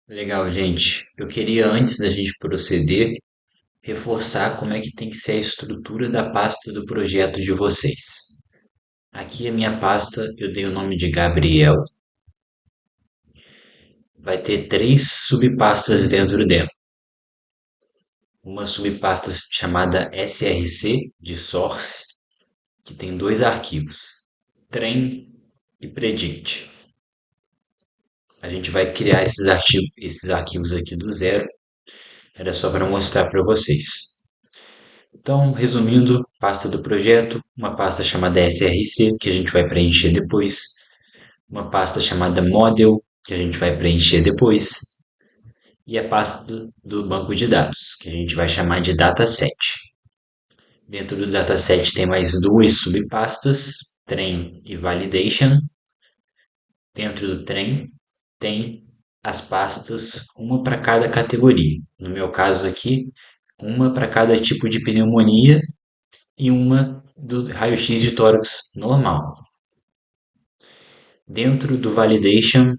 Legal, gente. Eu queria, antes da gente proceder, reforçar como é que tem que ser a estrutura da pasta do projeto de vocês. Aqui a minha pasta, eu dei o nome de Gabriel. Vai ter três subpastas dentro dela. Uma subpasta chamada SRC, de Source, que tem dois arquivos, Train e Predict. A gente vai criar esses arquivos aqui do zero. Era só para mostrar para vocês. Então, resumindo, pasta do projeto, uma pasta chamada SRC, que a gente vai preencher depois, uma pasta chamada Model, que a gente vai preencher depois, e a pasta do banco de dados, que a gente vai chamar de Dataset. Dentro do Dataset tem mais duas subpastas, Train e Validation. Dentro do Train tem as pastas, uma para cada categoria. No meu caso aqui, uma para cada tipo de pneumonia e uma do raio-x de tórax normal. Dentro do validation,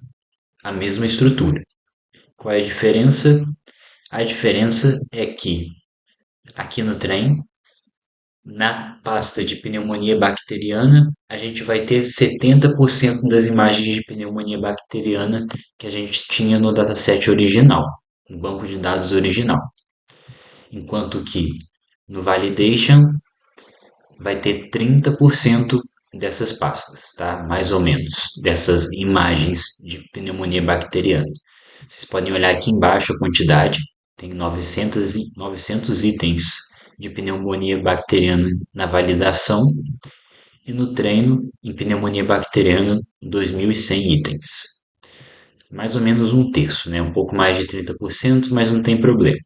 a mesma estrutura. Qual é a diferença? A diferença é que aqui no trem, na pasta de pneumonia bacteriana, a gente vai ter 70% das imagens de pneumonia bacteriana que a gente tinha no dataset original, no banco de dados original. Enquanto que no validation vai ter 30% dessas pastas, tá? Mais ou menos, dessas imagens de pneumonia bacteriana. Vocês podem olhar aqui embaixo a quantidade, tem 900 itens de pneumonia bacteriana na validação e no treino em pneumonia bacteriana 2.100 itens. Mais ou menos um terço, né? Um pouco mais de 30%, mas não tem problema.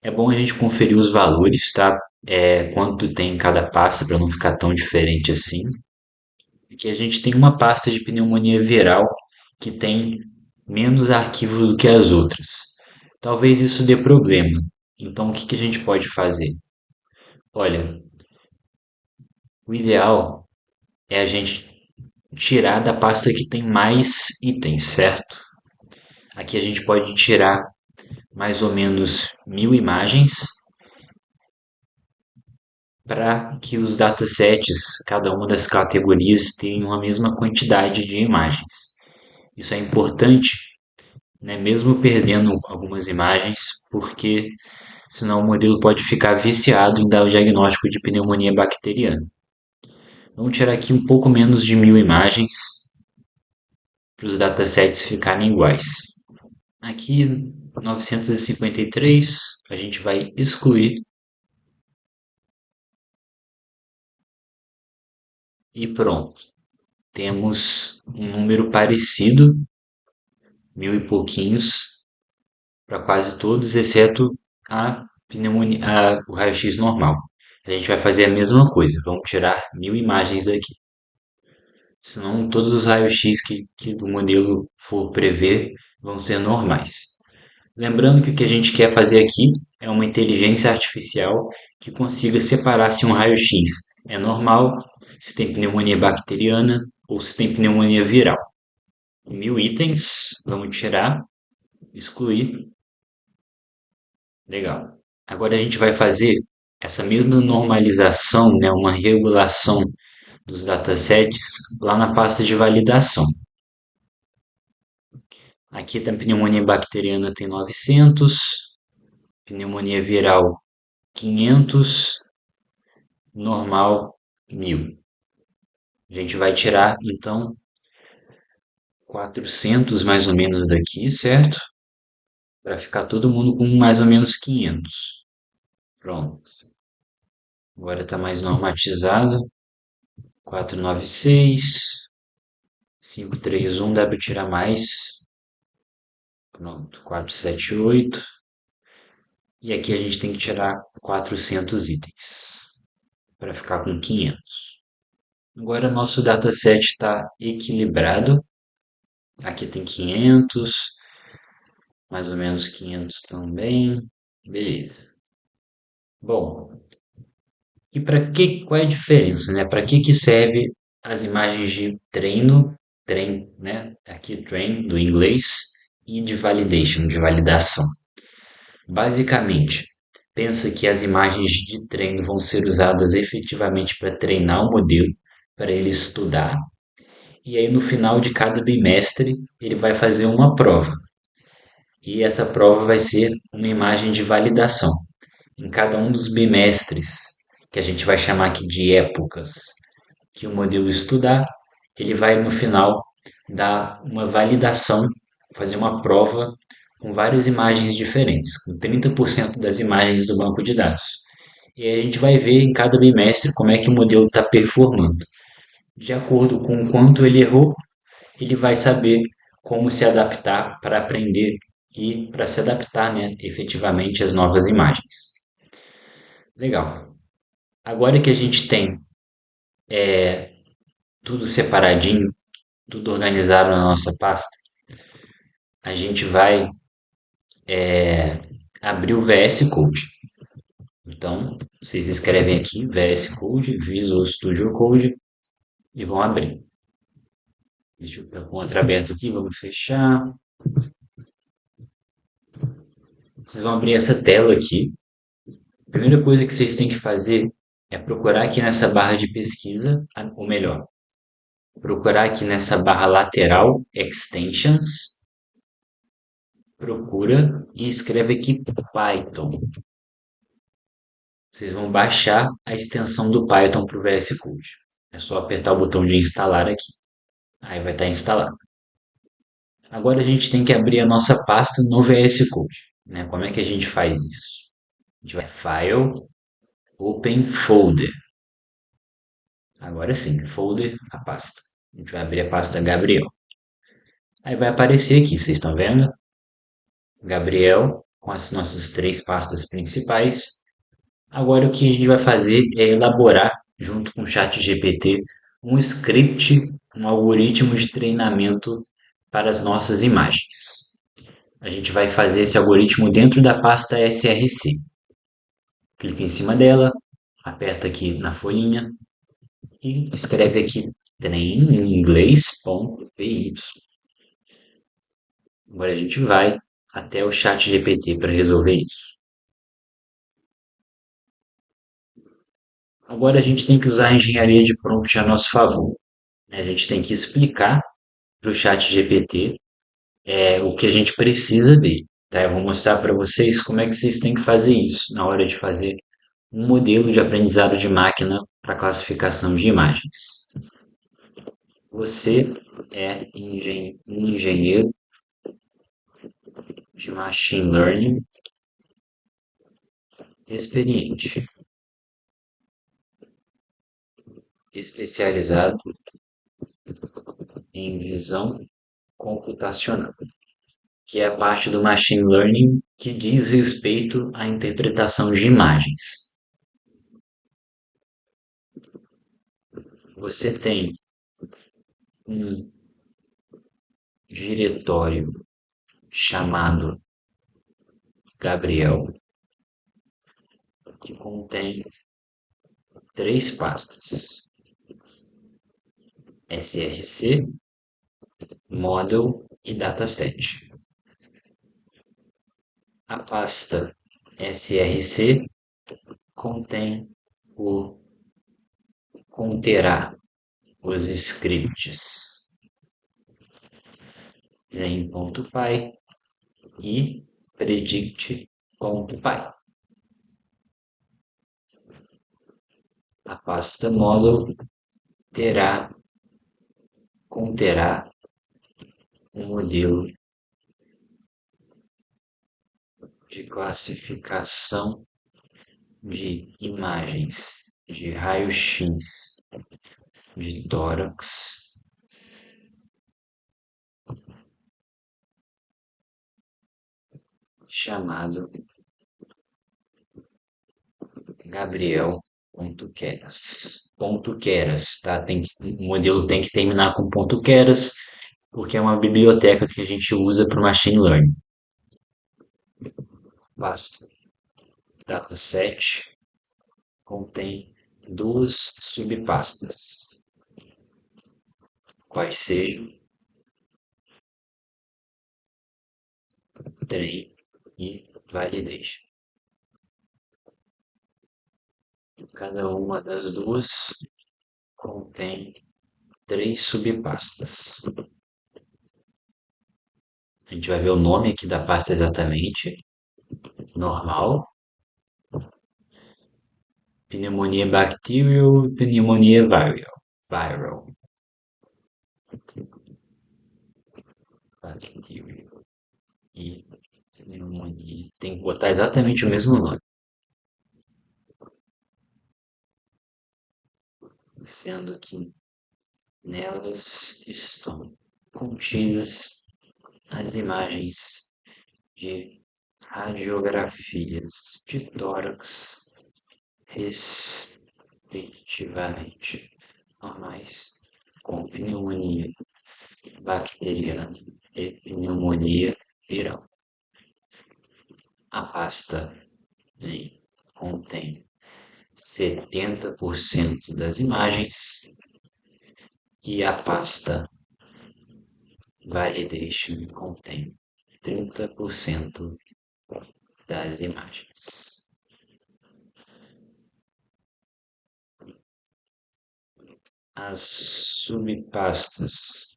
É bom a gente conferir os valores, tá? Quanto tem em cada pasta para não ficar tão diferente assim. Aqui a gente tem uma pasta de pneumonia viral que tem menos arquivos do que as outras. Talvez isso dê problema. Então, o que que a gente pode fazer? Olha, o ideal é a gente tirar da pasta que tem mais itens, certo? Aqui a gente pode tirar mais ou menos 1.000 imagens para que os datasets, cada uma das categorias, tenham a mesma quantidade de imagens. Isso é importante, né, mesmo perdendo algumas imagens, porque senão o modelo pode ficar viciado em dar o diagnóstico de pneumonia bacteriana. Vamos tirar aqui um pouco menos de 1.000 imagens para os datasets ficarem iguais. Aqui, 953, a gente vai excluir e pronto. Temos um número parecido, mil e pouquinhos, para quase todos, exceto a pneumonia, o raio-x normal. A gente vai fazer a mesma coisa, vamos tirar 1.000 imagens daqui. Senão todos os raios-x que o modelo for prever vão ser normais. Lembrando que o que a gente quer fazer aqui é uma inteligência artificial que consiga separar se um raio-x é normal, se tem pneumonia bacteriana ou se tem pneumonia viral. 1.000 itens, vamos tirar, excluir. Legal. Agora a gente vai fazer essa mesma normalização, né, uma regulação dos datasets lá na pasta de validação. Aqui a pneumonia bacteriana tem 900, pneumonia viral 500, normal 1.000. A gente vai tirar então 400 mais ou menos daqui, certo? Para ficar todo mundo com mais ou menos 500. Pronto. Agora está mais normatizado. 496, 531, dá para tirar mais. Pronto, 478. E aqui a gente tem que tirar 400 itens para ficar com 500. Agora nosso dataset está equilibrado. Aqui tem 500, mais ou menos 500 também. Beleza. Bom, e para que qual é a diferença, né? Para que serve as imagens de treino train, né? Aqui train do inglês e de validation, de validação. Basicamente, pensa que as imagens de treino vão ser usadas efetivamente para treinar o modelo, para ele estudar, e aí no final de cada bimestre ele vai fazer uma prova. E essa prova vai ser uma imagem de validação. Em cada um dos bimestres, que a gente vai chamar aqui de épocas, que o modelo estudar, ele vai no final dar uma validação, fazer uma prova com várias imagens diferentes, com 30% das imagens do banco de dados. E aí a gente vai ver em cada bimestre como é que o modelo está performando. De acordo com o quanto ele errou, ele vai saber como se adaptar para aprender e para se adaptar, né, efetivamente às novas imagens. Legal. Agora que a gente tem tudo separadinho, tudo organizado na nossa pasta, a gente vai abrir o VS Code. Então, vocês escrevem aqui VS Code, Visual Studio Code e vão abrir. Deixa eu pegar com outro aberto aqui, vamos fechar. Vocês vão abrir essa tela aqui. A primeira coisa que vocês têm que fazer é procurar aqui nessa barra de pesquisa, ou melhor, procurar aqui nessa barra lateral Extensions, procura e escreve aqui Python. Vocês vão baixar a extensão do Python para o VS Code. É só apertar o botão de instalar aqui. Aí vai estar instalado. Agora a gente tem que abrir a nossa pasta no VS Code. Né? Como é que a gente faz isso? A gente vai File, Open Folder. Agora sim, Folder, a pasta. A gente vai abrir a pasta Gabriel. Aí vai aparecer aqui, vocês estão vendo? Gabriel, com as nossas três pastas principais. Agora o que a gente vai fazer é elaborar, junto com o ChatGPT, um script, um algoritmo de treinamento para as nossas imagens. A gente vai fazer esse algoritmo dentro da pasta SRC. Clica em cima dela, aperta aqui na folhinha e escreve aqui train em inglês.py. Agora a gente vai até o ChatGPT para resolver isso. Agora a gente tem que usar a engenharia de prompt a nosso favor. A gente tem que explicar para o ChatGPT o que a gente precisa dele. Tá? Eu vou mostrar para vocês como é que vocês têm que fazer isso na hora de fazer um modelo de aprendizado de máquina para classificação de imagens. Você é engenheiro de machine learning experiente, especializado em visão computacional, que é a parte do machine learning que diz respeito à interpretação de imagens. Você tem um diretório chamado Gabriel, que contém três pastas: SRC, Model e Dataset. A pasta SRC conterá os scripts train.py e predict.py. A pasta model conterá um modelo de classificação de imagens de raio-x de tórax chamado Gabriel.keras. Ponto .keras, tá? O modelo tem que terminar com ponto .keras, porque é uma biblioteca que a gente usa para o machine learning. Basta. Dataset contém duas subpastas, quais sejam trem e validation. Cada uma das duas contém 3 subpastas. A gente vai ver o nome aqui da pasta exatamente. Normal, pneumonia bacterial, pneumonia viral. Bacterial e pneumonia. Tem que botar exatamente o mesmo nome. Sendo que nelas estão contidas as imagens de radiografias de tórax respectivamente normais, com pneumonia bacteriana e pneumonia viral. A pasta contém 70% das imagens e a pasta Validation contém 30% das imagens. As subpastas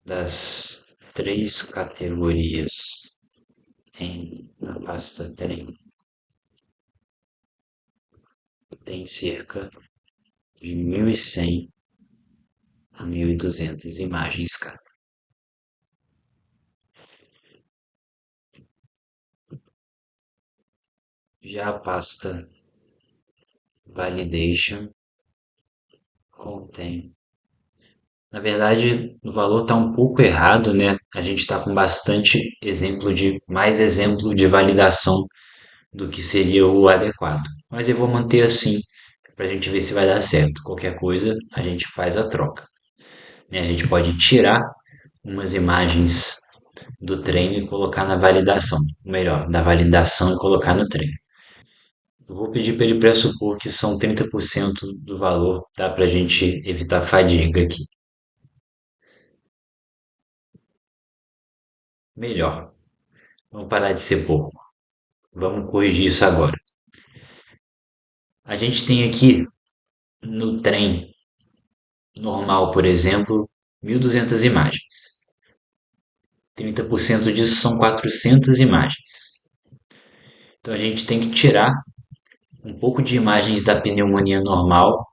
das 3 categorias na pasta trem tem cerca de 1.100 a 1.200 imagens cada. Já a pasta Validation contém. Na verdade, o valor está um pouco errado, né? A gente está com mais exemplo de validação do que seria o adequado. Mas eu vou manter assim para a gente ver se vai dar certo. Qualquer coisa, a gente faz a troca, né? A gente pode tirar umas imagens do treino e colocar na validação. Ou melhor, da validação e colocar no treino. Eu vou pedir para ele pressupor que são 30% do valor, tá? Para a gente evitar fadiga aqui. Melhor. Vamos parar de ser pouco. Vamos corrigir isso agora. A gente tem aqui no trem normal, por exemplo, 1.200 imagens. 30% disso são 400 imagens. Então a gente tem que tirar um pouco de imagens da pneumonia normal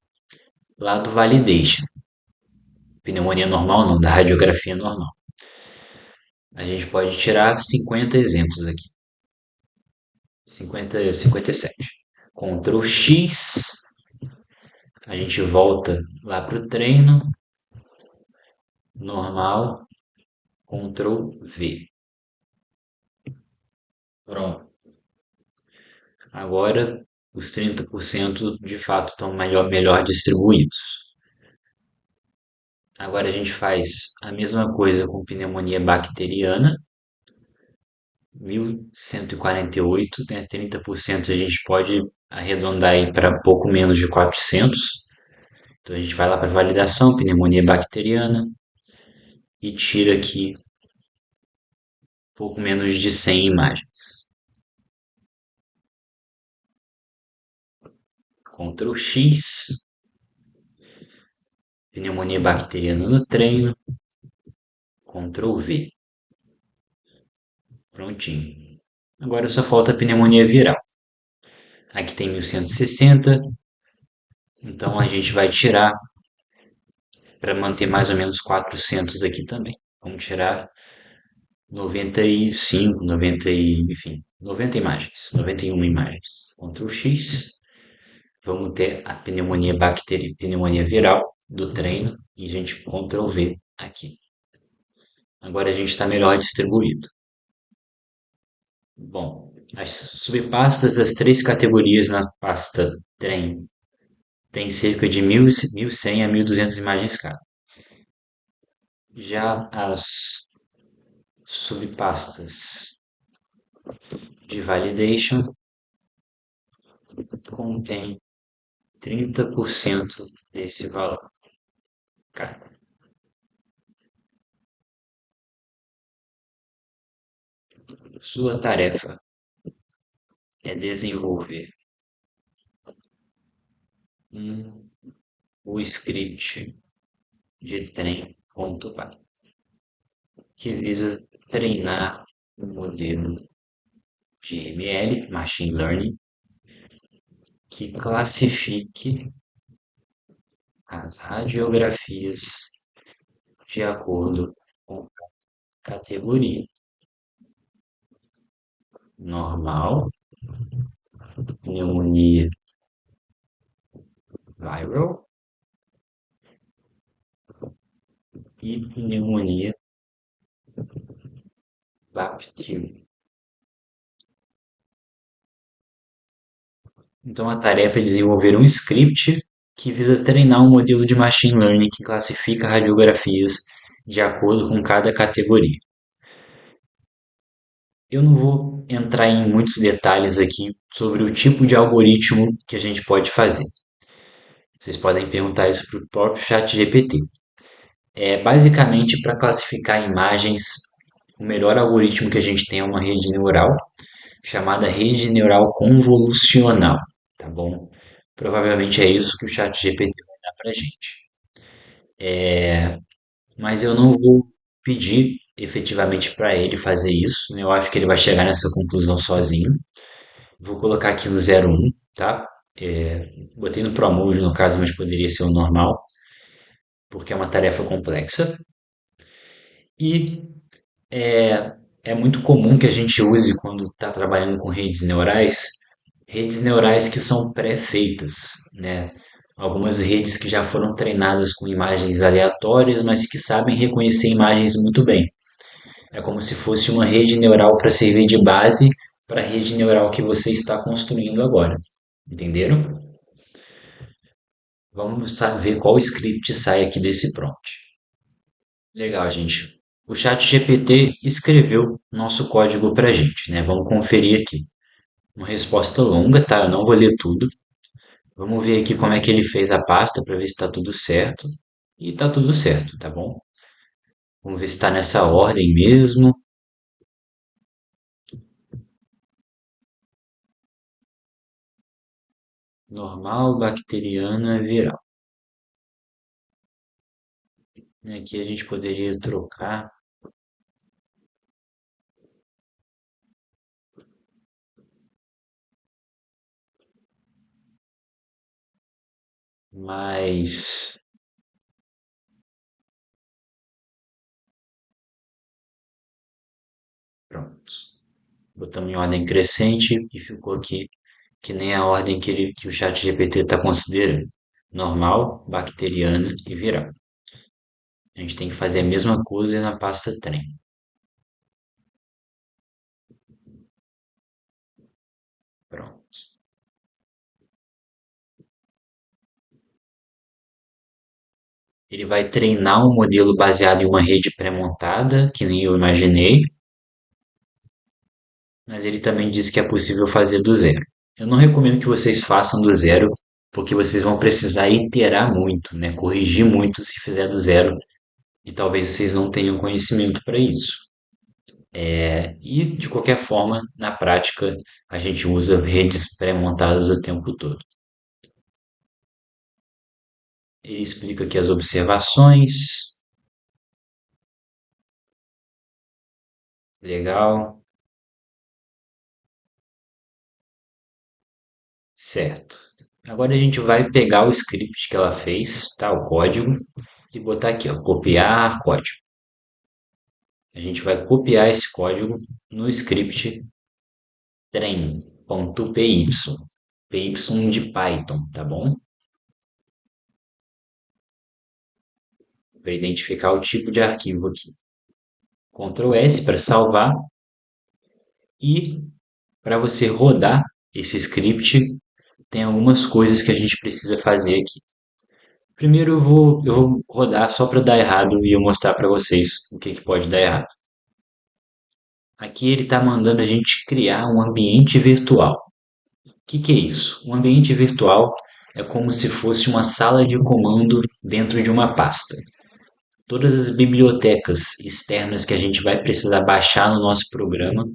lá do validation. Pneumonia normal não, da radiografia normal. A gente pode tirar 50 exemplos aqui. 57. Ctrl X, a gente volta lá para o treino, normal, Ctrl V. Pronto. Agora os 30% de fato estão melhor distribuídos. Agora a gente faz a mesma coisa com pneumonia bacteriana. 1.148, né? 30% a gente pode arredondar aí para pouco menos de 400. Então a gente vai lá para validação, pneumonia bacteriana, e tira aqui pouco menos de 100 imagens. Ctrl X, pneumonia bacteriana no treino, Ctrl V. Prontinho. Agora só falta a pneumonia viral. Aqui tem 1.160, então a gente vai tirar para manter mais ou menos 400 aqui também. Vamos tirar 95, 90 enfim, 90 imagens, 91 imagens. Ctrl X. Vamos ter a pneumonia viral do treino e a gente Ctrl V aqui. Agora a gente está melhor distribuído. Bom, as subpastas das 3 categorias na pasta treino tem cerca de 1.100 a 1.200 imagens cada. Já as subpastas de validation contém 30% desse valor cada. Sua tarefa é desenvolver um, o script de trem.py, que visa treinar o modelo de ML, Machine Learning, que classifique as radiografias de acordo com categoria normal, pneumonia viral e pneumonia bacterial. Então a tarefa é desenvolver um script que visa treinar um modelo de machine learning que classifica radiografias de acordo com cada categoria. Eu não vou entrar em muitos detalhes aqui sobre o tipo de algoritmo que a gente pode fazer. Vocês podem perguntar isso para o próprio chat GPT. É basicamente para classificar imagens, o melhor algoritmo que a gente tem é uma rede neural chamada rede neural convolucional, tá bom? Provavelmente é isso que o chat GPT vai dar para a gente. Mas eu não vou pedir efetivamente para ele fazer isso, né? Eu acho que ele vai chegar nessa conclusão sozinho. Vou colocar aqui no 01, tá? Botei no ProMode no caso, mas poderia ser o normal, porque é uma tarefa complexa. E é, é muito comum que a gente use quando está trabalhando com redes neurais que são pré-feitas, né? Algumas redes que já foram treinadas com imagens aleatórias, mas que sabem reconhecer imagens muito bem. É como se fosse uma rede neural para servir de base para a rede neural que você está construindo agora. Entenderam? Vamos ver qual script sai aqui desse prompt. Legal, gente. O chat GPT escreveu nosso código para a gente, né? Vamos conferir aqui. Uma resposta longa, tá? Eu não vou ler tudo. Vamos ver aqui como é que ele fez a pasta para ver se está tudo certo. E tá tudo certo, tá bom? Vamos ver se está nessa ordem mesmo. Normal, bacteriana, viral. Aqui a gente poderia trocar, mas pronto. Botamos em ordem crescente e ficou aqui que nem a ordem que o chat GPT está considerando. Normal, bacteriana e viral. A gente tem que fazer a mesma coisa na pasta trem. Pronto. Ele vai treinar um modelo baseado em uma rede pré-montada, que nem eu imaginei, mas ele também disse que é possível fazer do zero. Eu não recomendo que vocês façam do zero, porque vocês vão precisar iterar muito, né? Corrigir muito se fizer do zero, e talvez vocês não tenham conhecimento para isso. E, de qualquer forma, na prática, a gente usa redes pré-montadas o tempo todo. Ele explica aqui as observações. Legal, certo. Agora a gente vai pegar o script que ela fez, tá? O código, e botar aqui, ó, copiar código. A gente vai copiar esse código no script trem.py, py de Python, tá bom? Para identificar o tipo de arquivo aqui. Ctrl S para salvar e para você rodar esse script, tem algumas coisas que a gente precisa fazer aqui. Primeiro eu vou rodar só para dar errado e eu mostrar para vocês o que pode dar errado. Aqui ele está mandando a gente criar um ambiente virtual. O que é isso? Um ambiente virtual é como se fosse uma sala de comando dentro de uma pasta. todas as bibliotecas externas que a gente vai precisar baixar no nosso programa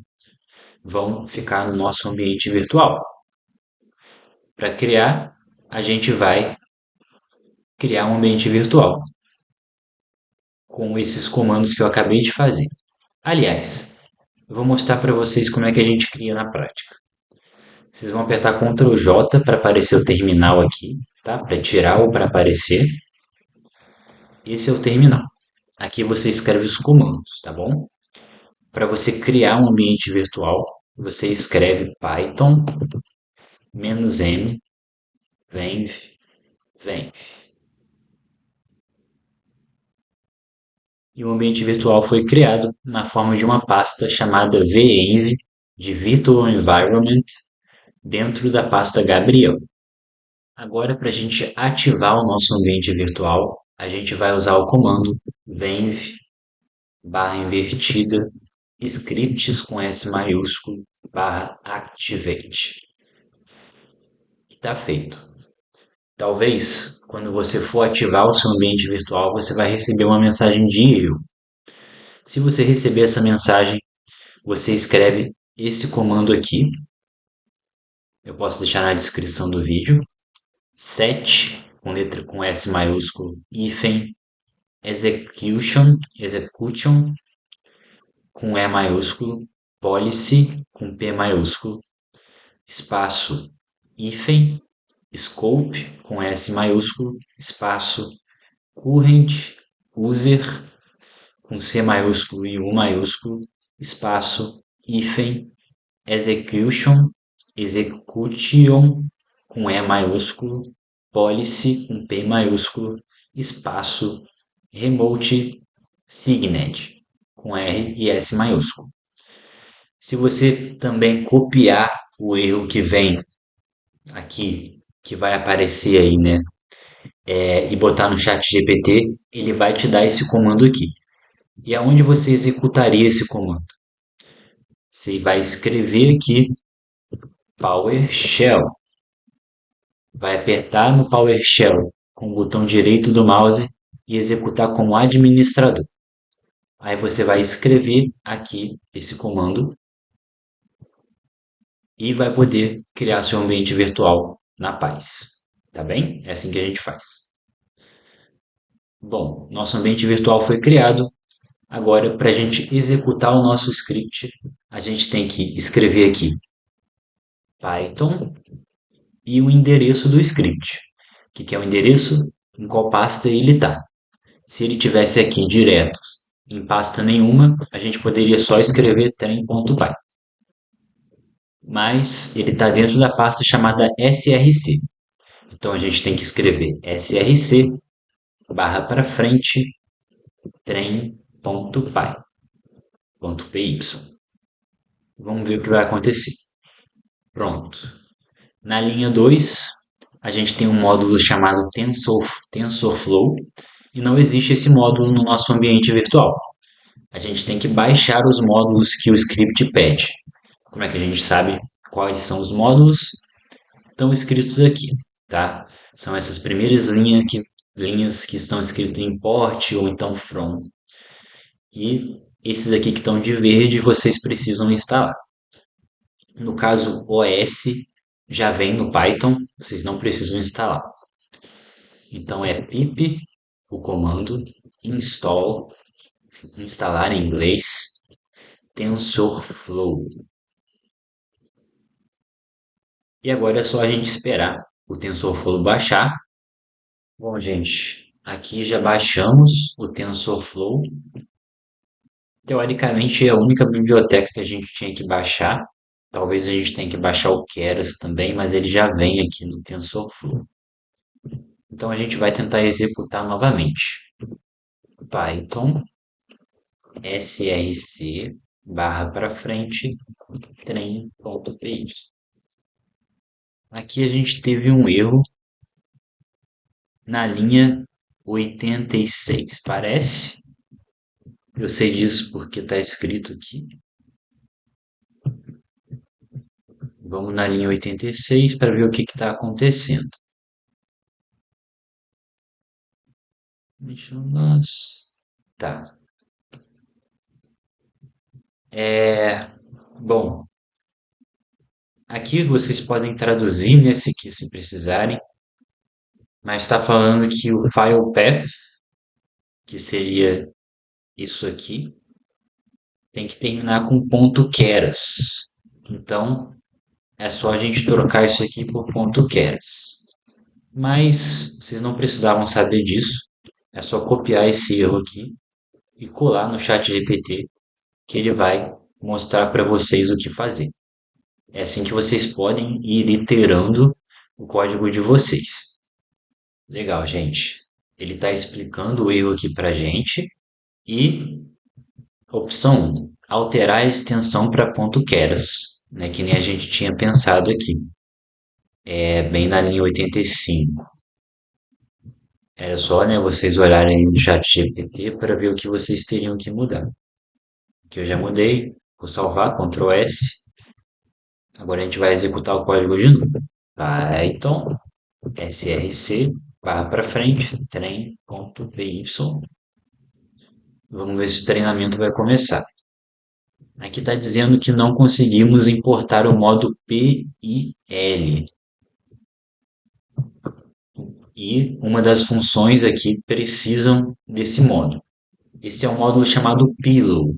vão ficar no nosso ambiente virtual. Para criar, a gente vai criar um ambiente virtual com esses comandos que eu acabei de fazer. Aliás, eu vou mostrar para vocês como é que a gente cria na prática. Vocês vão apertar Ctrl J para aparecer o terminal aqui, tá? Para tirar ou para aparecer. Esse é o terminal. Aqui você escreve os comandos, tá bom? Para você criar um ambiente virtual, você escreve Python "-m venv venv". E o ambiente virtual foi criado na forma de uma pasta chamada venv, de Virtual Environment, dentro da pasta Gabriel. Agora, para a gente ativar o nosso ambiente virtual, a gente vai usar o comando venv barra invertida scripts com S maiúsculo barra activate. Está feito. Talvez, quando você for ativar o seu ambiente virtual, você vai receber uma mensagem de erro. Se você receber essa mensagem, você escreve esse comando aqui. Eu posso deixar na descrição do vídeo. Set, com letra com S maiúsculo, hífen, execution, com E maiúsculo, policy, com P maiúsculo, espaço, hífen, scope, com S maiúsculo, espaço, current, user, com C maiúsculo e U maiúsculo, espaço, hífen, execution, com E maiúsculo, policy, com P maiúsculo, espaço, remote, signed, com R e S maiúsculo. Se você também copiar o erro que vem aqui, que vai aparecer aí, né? E botar no chat GPT, ele vai te dar esse comando aqui. E aonde você executaria esse comando? Você vai escrever aqui PowerShell. Vai apertar no PowerShell com o botão direito do mouse e executar como administrador. Aí você vai escrever aqui esse comando e vai poder criar seu ambiente virtual na paz. Tá bem? É assim que a gente faz. Bom, nosso ambiente virtual foi criado. Agora, para a gente executar o nosso script, a gente tem que escrever aqui Python e o endereço do script. O que é o endereço? Em qual pasta ele está. Se ele tivesse aqui direto em pasta nenhuma, a gente poderia só escrever trem.py. Mas ele está dentro da pasta chamada src. Então a gente tem que escrever src barra para frente trem.py. Vamos ver o que vai acontecer. Pronto. Na linha 2, a gente tem um módulo chamado TensorFlow e não existe esse módulo no nosso ambiente virtual. A gente tem que baixar os módulos que o script pede. Como é que a gente sabe quais são os módulos? Estão escritos aqui, tá? São essas primeiras linhas que estão escritas em import ou então from. E esses aqui que estão de verde vocês precisam instalar. No caso OS já vem no Python, vocês não precisam instalar. Então é pip, o comando, instalar em inglês, TensorFlow. E agora é só a gente esperar o TensorFlow baixar. Bom, gente, aqui já baixamos o TensorFlow. Teoricamente é a única biblioteca que a gente tinha que baixar. Talvez a gente tenha que baixar o Keras também, mas ele já vem aqui no TensorFlow. Então a gente vai tentar executar novamente. Python src barra para frente trem.py. Aqui a gente teve um erro na linha 86, parece. Eu sei disso porque está escrito aqui. Vamos na linha 86 para ver o que está acontecendo. Nossa. Tá. É, bom, aqui vocês podem traduzir, né, se precisarem, mas está falando que o file path, que seria isso aqui, tem que terminar com ponto .keras. Então, é só a gente trocar isso aqui por ponto .keras. Mas vocês não precisavam saber disso. É só copiar esse erro aqui e colar no chat GPT, que ele vai mostrar para vocês o que fazer. É assim que vocês podem ir iterando o código de vocês. Legal, gente. Ele está explicando o erro aqui para gente e opção 1, alterar a extensão para ponto .keras, né, que nem a gente tinha pensado aqui. É bem na linha 85. Era só, né, vocês olharem no chat GPT para ver o que vocês teriam que mudar. Que eu já mudei, vou salvar, Ctrl S. Agora a gente vai executar o código de novo. Python src barra para frente trem.py. Vamos ver se o treinamento vai começar. Aqui está dizendo que não conseguimos importar o modo PIL. E uma das funções aqui precisam desse módulo. Esse é um módulo chamado pillow,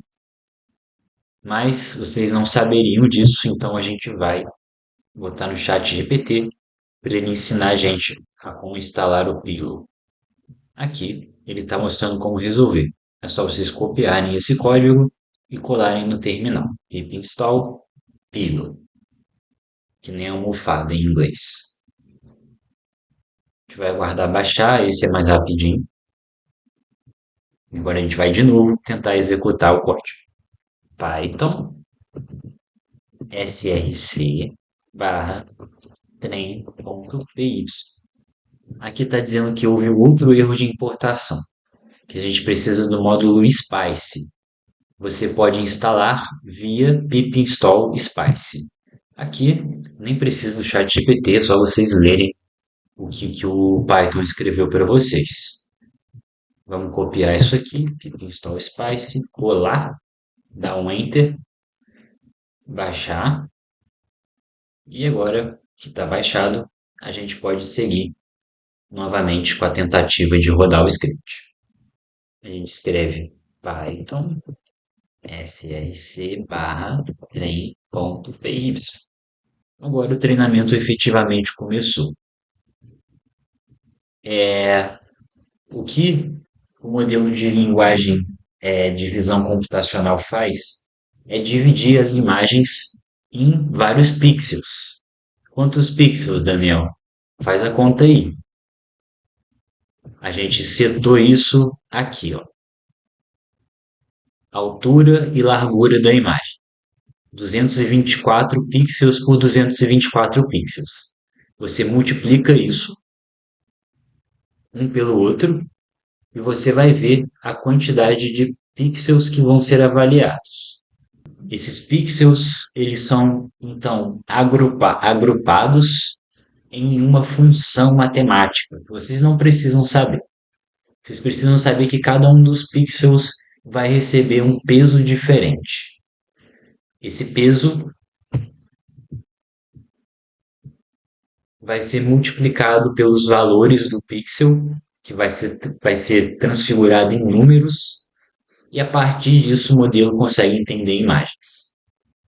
mas vocês não saberiam disso, então a gente vai botar no chat GPT para ele ensinar a gente a como instalar o pillow. Aqui ele está mostrando como resolver. É só vocês copiarem esse código e colarem no terminal. Pip install pillow, que nem almofada em inglês. A gente vai aguardar baixar, esse é mais rapidinho. Agora a gente vai de novo tentar executar o código. Python src barra trem.py. Aqui está dizendo que houve outro erro de importação, que a gente precisa do módulo Spice. Você pode instalar via pip install Spice. Aqui nem precisa do chat GPT, é só vocês lerem o que o Python escreveu para vocês. Vamos copiar isso aqui, pip install Spice, colar, dar um Enter, baixar. E agora que está baixado, a gente pode seguir novamente com a tentativa de rodar o script. A gente escreve Python src barra trem.py. Agora o treinamento efetivamente começou. O que o modelo de linguagem de visão computacional faz é dividir as imagens em vários pixels. Quantos pixels, Daniel? Faz a conta aí. A gente setou isso aqui, ó. Altura e largura da imagem. 224 pixels por 224 pixels. Você multiplica isso um pelo outro e você vai ver a quantidade de pixels que vão ser avaliados. Esses pixels, eles são, então, agrupados em uma função matemática que vocês não precisam saber. Vocês precisam saber que cada um dos pixels vai receber um peso diferente. Esse peso vai ser multiplicado pelos valores do pixel, que vai ser transfigurado em números, e a partir disso o modelo consegue entender imagens.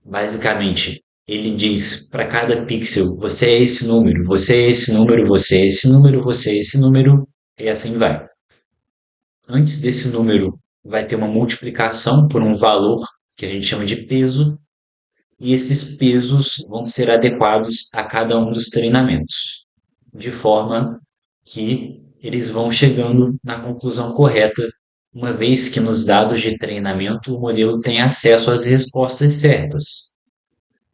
Basicamente, ele diz para cada pixel: você é esse número, você é esse número, você é esse número, você é esse número, e assim vai. Antes desse número, vai ter uma multiplicação por um valor que a gente chama de peso, e esses pesos vão ser adequados a cada um dos treinamentos, de forma que eles vão chegando na conclusão correta, uma vez que nos dados de treinamento o modelo tem acesso às respostas certas.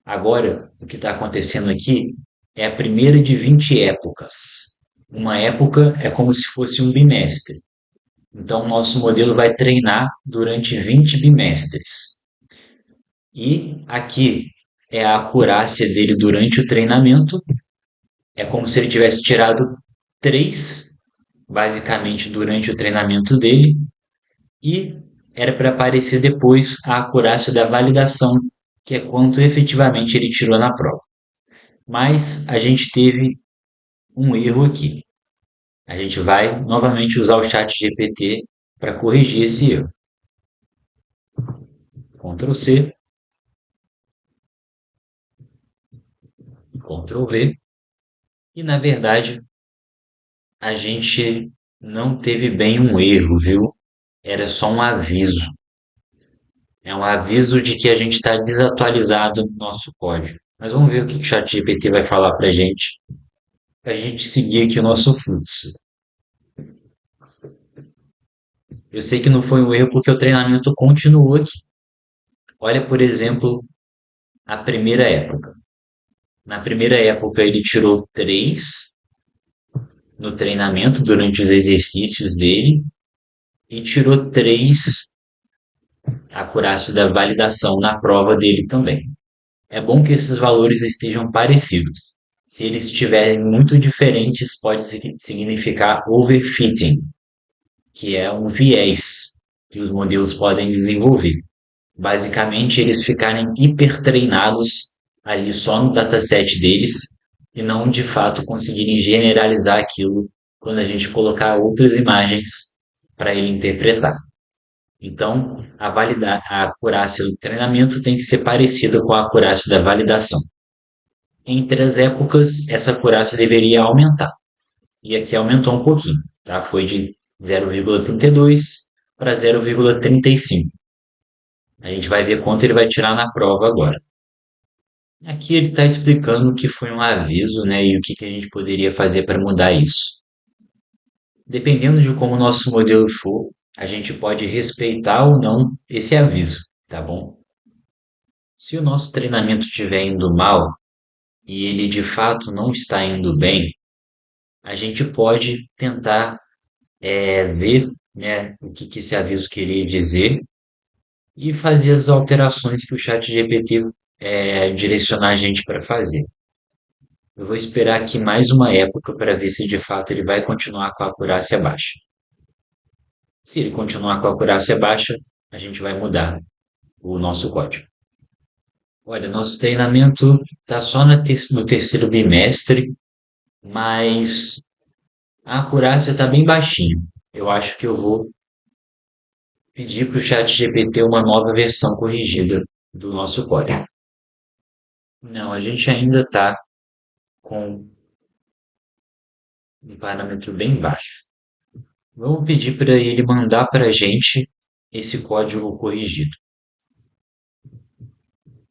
Agora, o que está acontecendo aqui é a primeira de 20 épocas. Uma época é como se fosse um bimestre. Então, nosso modelo vai treinar durante 20 bimestres. E aqui é a acurácia dele durante o treinamento. É como se ele tivesse tirado 3, basicamente, durante o treinamento dele. e era para aparecer depois a acurácia da validação, que é quanto efetivamente ele tirou na prova. Mas a gente teve um erro aqui. A gente vai novamente usar o chat GPT para corrigir esse erro. Ctrl C, Ctrl V, e na verdade a gente não teve bem um erro, viu? Era só um aviso. É um aviso de que a gente está desatualizado no nosso código. Mas vamos ver o que o ChatGPT vai falar para a gente seguir aqui o nosso fluxo. Eu sei que não foi um erro porque o treinamento continuou aqui. Olha, por exemplo, a primeira época. Na primeira época ele tirou 3 no treinamento durante os exercícios dele e tirou 3 a acurácia da validação na prova dele também. É bom que esses valores estejam parecidos. Se eles estiverem muito diferentes, pode significar overfitting, que é um viés que os modelos podem desenvolver. Basicamente, eles ficarem hipertreinados ali só no dataset deles e não de fato conseguirem generalizar aquilo quando a gente colocar outras imagens para ele interpretar. Então, a acurácia do treinamento tem que ser parecida com a acurácia da validação. Entre as épocas, essa acurácia deveria aumentar. E aqui aumentou um pouquinho, tá? Foi de 0,32 para 0,35. A gente vai ver quanto ele vai tirar na prova agora. Aqui ele está explicando que foi um aviso, né, e o que a gente poderia fazer para mudar isso. Dependendo de como o nosso modelo for, a gente pode respeitar ou não esse aviso, tá bom? Se o nosso treinamento estiver indo mal e ele de fato não está indo bem, a gente pode tentar ver, né, o que esse aviso queria dizer e fazer as alterações que o chat GPT direcionar a gente para fazer. Eu vou esperar aqui mais uma época para ver se de fato ele vai continuar com a acurácia baixa. Se ele continuar com a acurácia baixa, a gente vai mudar o nosso código. Olha, nosso treinamento está só no terceiro bimestre, mas a acurácia está bem baixinha. Eu acho que eu vou pedir para o chat GPT uma nova versão corrigida do nosso código. Não, a gente ainda está com um parâmetro bem baixo. Vamos pedir para ele mandar para a gente esse código corrigido,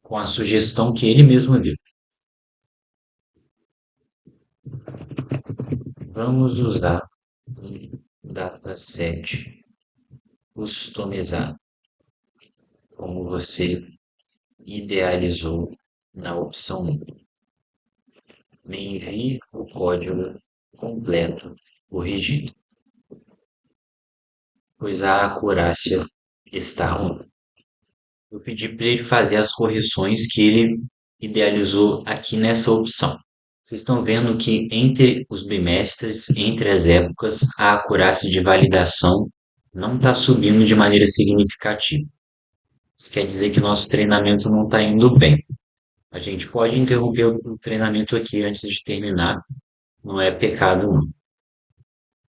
com a sugestão que ele mesmo deu. Vamos usar um dataset customizado, como você idealizou na opção 1. Me envie o código completo corrigido, pois a acurácia está ruim. Eu pedi para ele fazer as correções que ele idealizou aqui nessa opção. Vocês estão vendo que entre os bimestres, entre as épocas, a acurácia de validação não está subindo de maneira significativa. Isso quer dizer que nosso treinamento não está indo bem. A gente pode interromper o treinamento aqui antes de terminar, não é pecado não.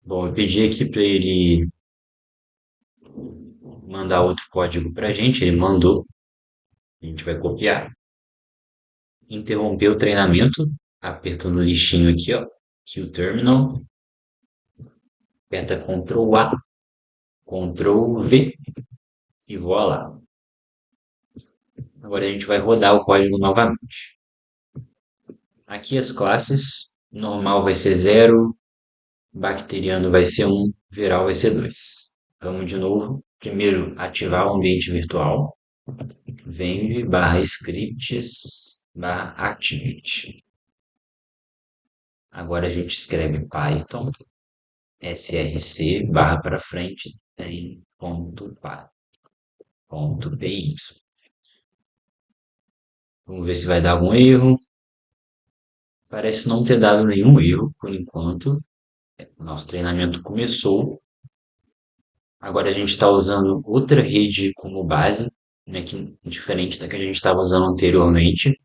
Bom, eu pedi aqui para ele mandar outro código para a gente, ele mandou, a gente vai copiar. Interromper o treinamento, apertando o listinho aqui, ó, Q Terminal, aperta Ctrl A, Ctrl V e voilá. Agora a gente vai rodar o código novamente. Aqui as classes, normal vai ser 0, bacteriano vai ser 1, viral vai ser 2. Vamos de novo. Primeiro, ativar o ambiente virtual. Venv barra scripts barra activity. Agora a gente escreve Python src barra para frente tem .py. Vamos ver se vai dar algum erro. Parece não ter dado nenhum erro por enquanto. Nosso treinamento começou. Agora a gente está usando outra rede como base, né, diferente da que a gente estava usando anteriormente.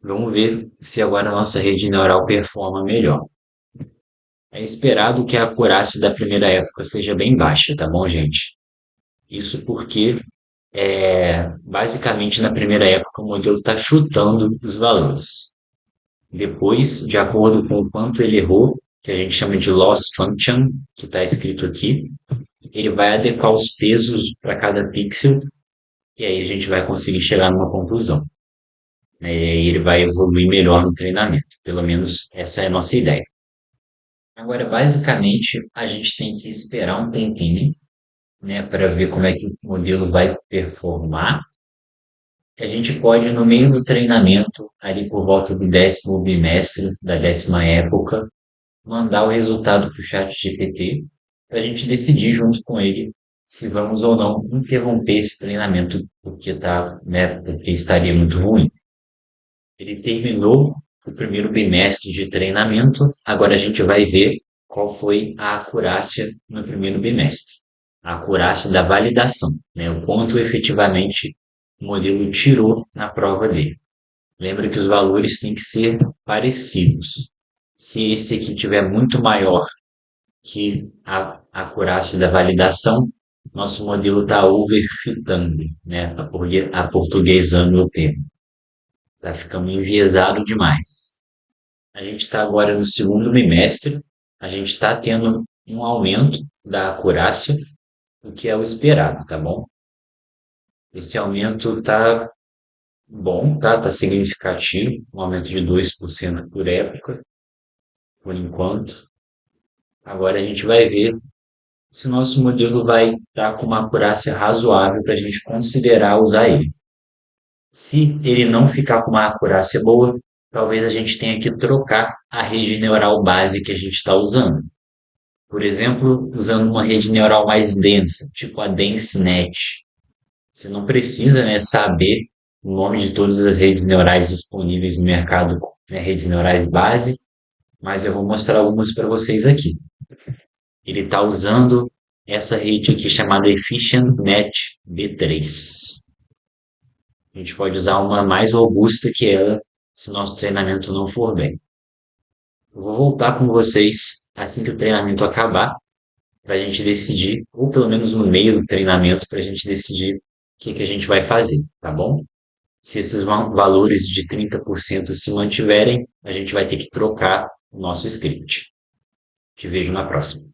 Vamos ver se agora a nossa rede neural performa melhor. É esperado que a acurácia da primeira época seja bem baixa, tá bom, gente? Isso porque, basicamente, na primeira época o modelo está chutando os valores. Depois, de acordo com o quanto ele errou, que a gente chama de loss function, que está escrito aqui, ele vai adequar os pesos para cada pixel e aí a gente vai conseguir chegar numa conclusão, né? E aí ele vai evoluir melhor no treinamento. Pelo menos essa é a nossa ideia. Agora, basicamente, a gente tem que esperar um tempinho, né, para ver como é que o modelo vai performar. A gente pode, no meio do treinamento, ali por volta do 10º bimestre, da 10ª época, mandar o resultado para o chat GPT para a gente decidir junto com ele se vamos ou não interromper esse treinamento porque né, porque estaria muito ruim. Ele terminou o primeiro bimestre de treinamento, agora a gente vai ver qual foi a acurácia no primeiro bimestre. A acurácia da validação, né, o quanto efetivamente o modelo tirou na prova dele. Lembra que os valores têm que ser parecidos. Se esse aqui tiver muito maior que a acurácia da validação, nosso modelo está overfitando, né? Aportuguesando o termo. Está ficando enviesado demais. A gente está agora no segundo bimestre, a gente está tendo um aumento da acurácia, o que é o esperado, tá bom? Esse aumento está bom, tá? Está significativo, um aumento de 2% por época, por enquanto. Agora a gente vai ver se o nosso modelo vai estar com uma acurácia razoável para a gente considerar usar ele. Se ele não ficar com uma acurácia boa, talvez a gente tenha que trocar a rede neural base que a gente está usando. Por exemplo, usando uma rede neural mais densa, tipo a DenseNet. Você não precisa, né, saber o nome de todas as redes neurais disponíveis no mercado, né, redes neurais base, mas eu vou mostrar algumas para vocês aqui. Ele está usando essa rede aqui chamada EfficientNet B3. A gente pode usar uma mais robusta que ela se o nosso treinamento não for bem. Eu vou voltar com vocês assim que o treinamento acabar, para a gente decidir, ou pelo menos no meio do treinamento, para a gente decidir o que a gente vai fazer, tá bom? Se esses valores de 30% se mantiverem, a gente vai ter que trocar o nosso script. Te vejo na próxima.